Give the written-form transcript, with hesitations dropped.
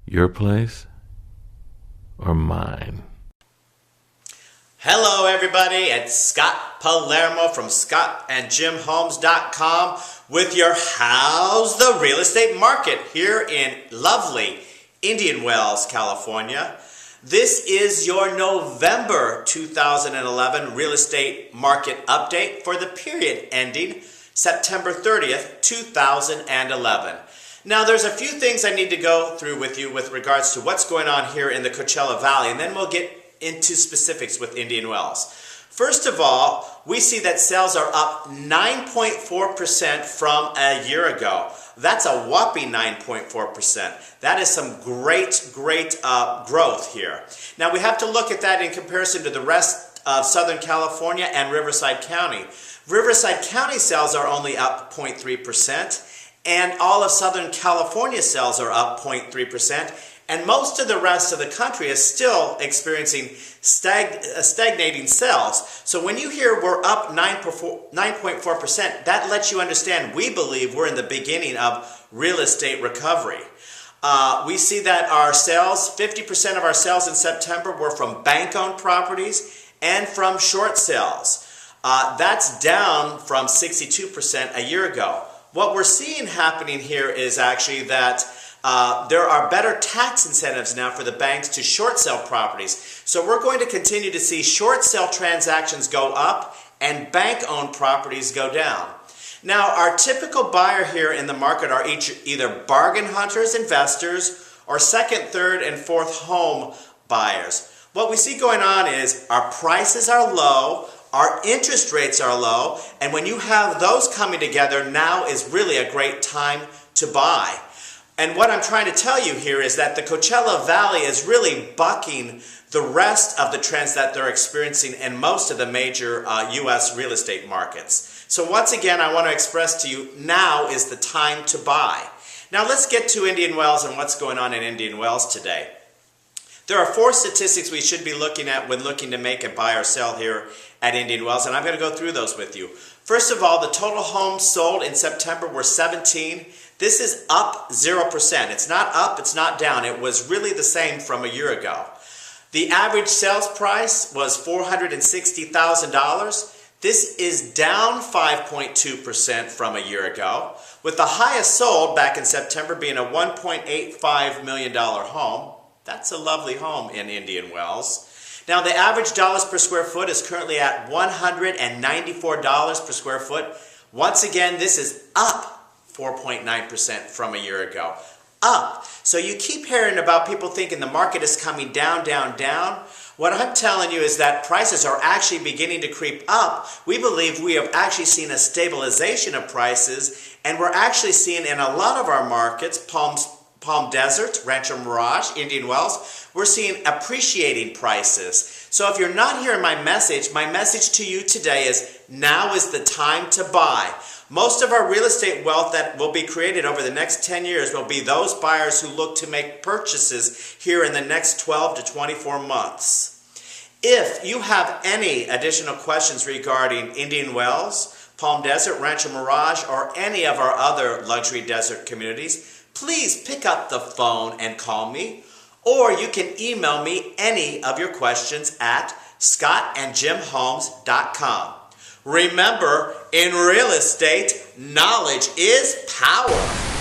Your place or mine? Hello everybody, it's Scott Palermo from scottandjimhomes.com with your How's the Real Estate Market here in lovely Indian Wells, California. This is your November 2011 real estate market update for the period ending September 30th, 2011. Now there's a few things I need to go through with you with regards to what's going on here in the Coachella Valley, and then we'll get into specifics with Indian Wells. First of all, we see that sales are up 9.4% from a year ago. That's a whopping 9.4%. That is some great growth here. Now we have to look at that in comparison to the rest of Southern California and Riverside County. Riverside County sales are only up 0.3%, and all of Southern California sales are up 0.3%. And most of the rest of the country is still experiencing stagnating sales. So when you hear we're up 9.4%, that lets you understand we believe we're in the beginning of real estate recovery. We see that our sales, 50% of our sales in September were from bank-owned properties and from short sales. That's down from 62% a year ago. What we're seeing happening here is actually that there are better tax incentives now for the banks to short sell properties. So we're going to continue to see short sale transactions go up and bank-owned properties go down. Now, our typical buyer here in the market are either bargain hunters, investors, or second, third, and fourth home buyers. What we see going on is our prices are low, our interest rates are low, and when you have those coming together, now is really a great time to buy. And what I'm trying to tell you here is that the Coachella Valley is really bucking the rest of the trends that they're experiencing in most of the major U.S. real estate markets. So once again, I want to express to you, now is the time to buy. Now let's get to Indian Wells and what's going on in Indian Wells today. There are 4 statistics we should be looking at when looking to make a buy or sell here at Indian Wells, and I'm going to go through those with you. First of all, the total homes sold in September were 17. This is up 0%. It's not up, it's not down. It was really the same from a year ago. The average sales price was $460,000. This is down 5.2% from a year ago, with the highest sold back in September being a $1.85 million home. That's a lovely home in Indian Wells. Now the average dollars per square foot is currently at $194 per square foot. Once again, this is up 4.9% from a year ago. Up. So you keep hearing about people thinking the market is coming down, down, down. What I'm telling you is that prices are actually beginning to creep up. We believe we have actually seen a stabilization of prices, and we're actually seeing in a lot of our markets, Palm Desert, Rancho Mirage, Indian Wells, we're seeing appreciating prices. So if you're not hearing my message to you today is now is the time to buy. Most of our real estate wealth that will be created over the next 10 years will be those buyers who look to make purchases here in the next 12 to 24 months. If you have any additional questions regarding Indian Wells, Palm Desert, Rancho Mirage, or any of our other luxury desert communities, please pick up the phone and call me, or you can email me any of your questions at scottandjimhomes.com. Remember, in real estate, knowledge is power.